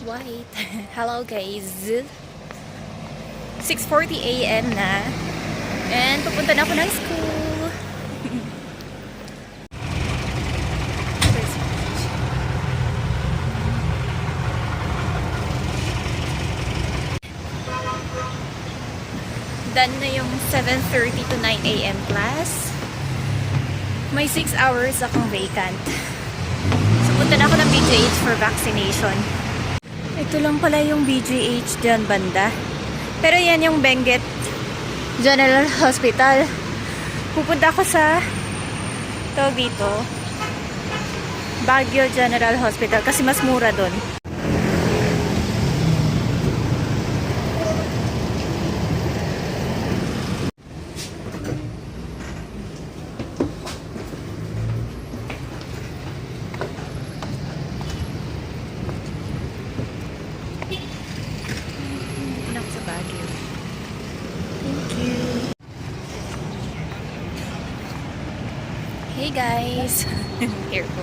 White. Hello guys. 6:40 AM na. And pupunta na ako ng school. Done na yung 7:30 to 9 AM class. May 6 hours akong vacant. So punta na ako ng BGH for vaccination. Ito lang pala yung BGH dyan banda. Pero yan yung Benguet General Hospital. Pupunta ako sa dito Baguio General Hospital kasi mas mura doon. Hey guys! Here po.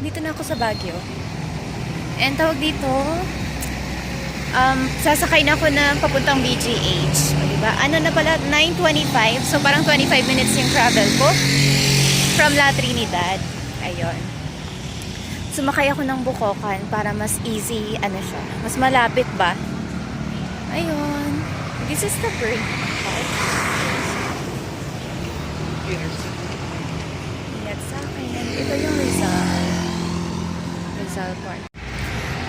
Dito na ako sa Baguio. And tawag dito, sasakay na ako ng papuntang BGH. O, diba? Ano na pala? 9:25. So parang 25 minutes yung travel ko. From La Trinidad. Ayun. Sumakay ako ng Bukokan para mas easy, ano siya. Mas malapit ba? Ayun. This is the bird. Ingat sa akin. Ito yung Rizal Park.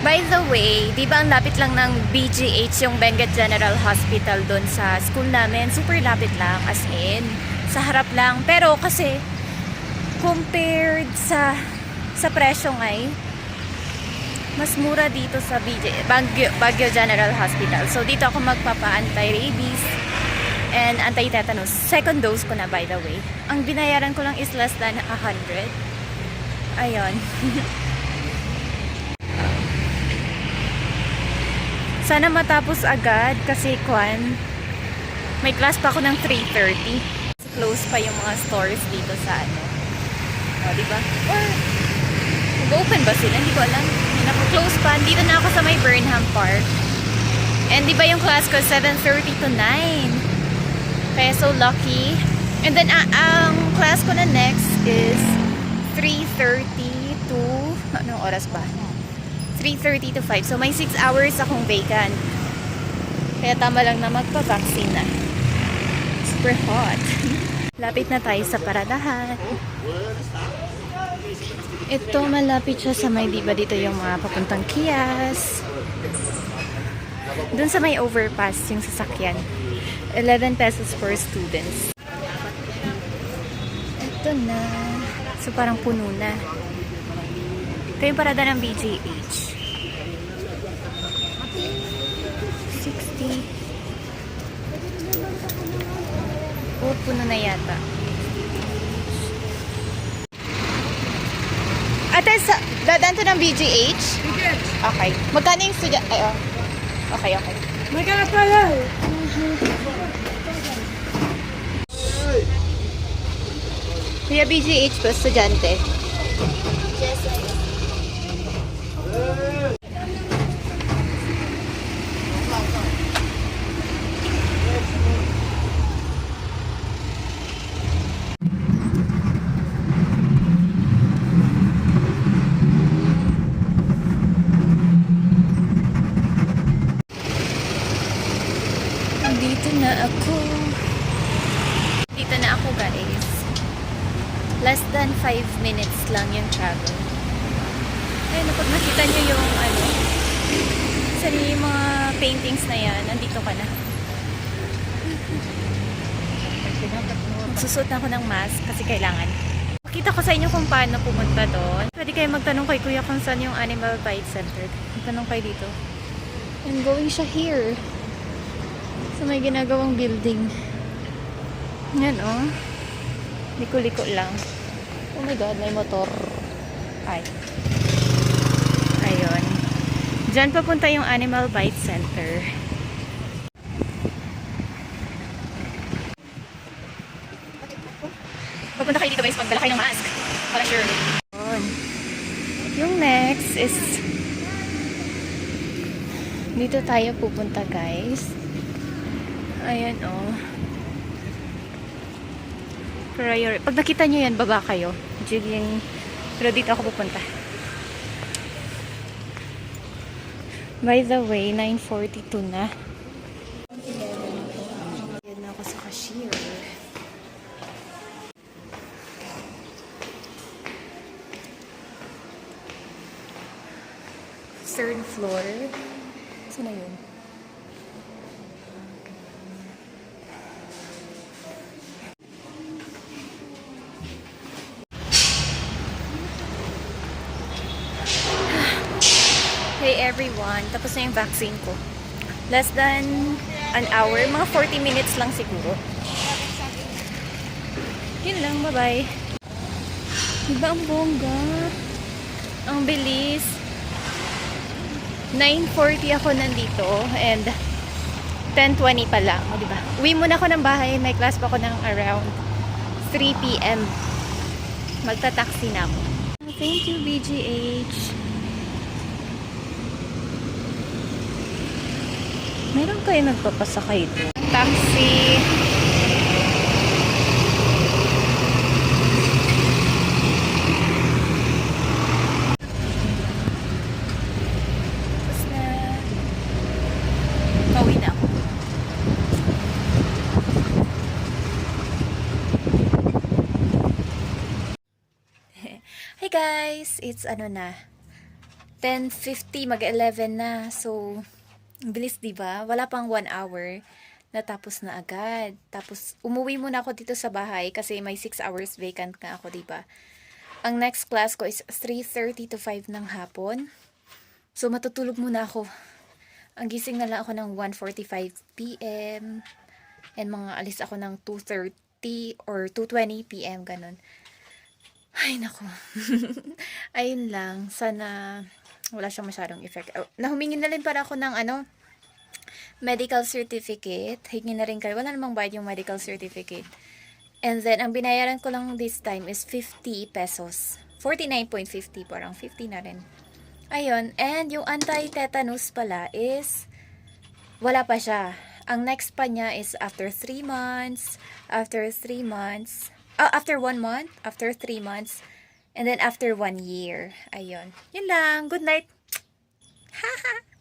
By the way, di ba ang lapit lang ng BGH yung Benguet General Hospital doon sa school namin? Super lapit lang, as in. Sa harap lang. Pero kasi, compared sa presyo ngay, mas mura dito sa Baguio General Hospital. So, dito ako magpapa-anti-rabies and anti-tetanus. Second dose ko na, by the way. Ang binayaran ko lang is less than 100. Ayun. Sana matapos agad kasi may class pa ako ng 3:30. Close pa yung mga stores dito sa O, diba? Or, mag-open ba sila? Hindi ko alam. Naka-close pa. Dito na ako sa may Burnham Park. And di ba yung class ko 7:30 to 9? Kaya so lucky. And then ang class ko na next is 3:30 to anong oras ba? 3:30 to 5. So may 6 hours akong vacant. Kaya tama lang na magpa-vaccine na. Super hot. Lapit na tayo sa paradahan. Ito malapit siya sa may, diba dito yung mga papuntang Kias. Doon sa may overpass yung sasakyan. 11 pesos per students. Ito na. So parang puno na. Ito yung parada ng BGH. 60. Oh, puno na yata. Ate, dadaan to ng BGH? Okay. Magkano yung student? Ay, oh. Okay. Magkano pala? Kuya, BGH ba, estudyante? Yes, Dito na ako guys. Less than 5 minutes lang yung travel. Ayun, pag nakita nyo yung saan yung mga paintings na yan, nandito ka na. Magsusot na ako ng mask kasi kailangan. Pakita ko sa inyo kung paano pumunta doon. Pwede kayo magtanong kay kuya kung saan yung Animal Bite Center. Magtanong kayo dito. I'm going siya here. So may ginagawang building. Yan oh. Liko-liko lang. Oh my god, may motor. Ay. Ayun. Diyan papunta yung Animal Bite Center. Papunta kayo dito guys, magdala kayo ng mask. Para sure. Yun. This is... Dito tayo pupunta, guys. Ayan, oh. Pag nakita nyo yan, baba kayo. Jigging. Pero dito ako pupunta. By the way, 9:42 na. Yan na ako sa cashier. Third floor. Saan na yun? Hey everyone, tapos na yung vaccine ko. Less than an hour, mga 40 minutes lang siguro. Yun lang, bye-bye. Diba ang bongga? Ang bilis. 9:40 ako nandito and 10:20 pa lang, diba? Uwi muna ako ng bahay, may class pa ako ng around 3 p.m. Magta-taxi na ako. Thank you, BGH. Meron kayo nagpapasakay doon? Taxi. Tapos na. Pauwi na ako. Hey guys! It's ano na? 10:50, mag-11 na. So, bilis, diba? Wala pang 1 hour. Natapos na agad. Tapos, umuwi muna ako dito sa bahay kasi may 6 hours vacant nga ako, diba? Ang next class ko is 3:30 to 5 ng hapon. So, matutulog muna ako. Ang gising na lang ako ng 1:45 p.m. And mga alis ako ng 2:30 or 2:20 p.m. Ganun. Ay, nako. Ayun lang. Sana wala siyang masyadong effect. Nahumingi na rin para ako ng medical certificate. Hingin na rin kayo. Wala namang bayad yung medical certificate. And then, ang binayaran ko lang this time is 50 pesos. 49.50. Parang 50 na rin. Ayun. And yung anti-tetanus pala is wala pa siya. Ang next pa niya is after 3 months. After 3 months. After 1 month. After 3 months. And then after 1 year. Ayun. Yun lang. Good night. Haha.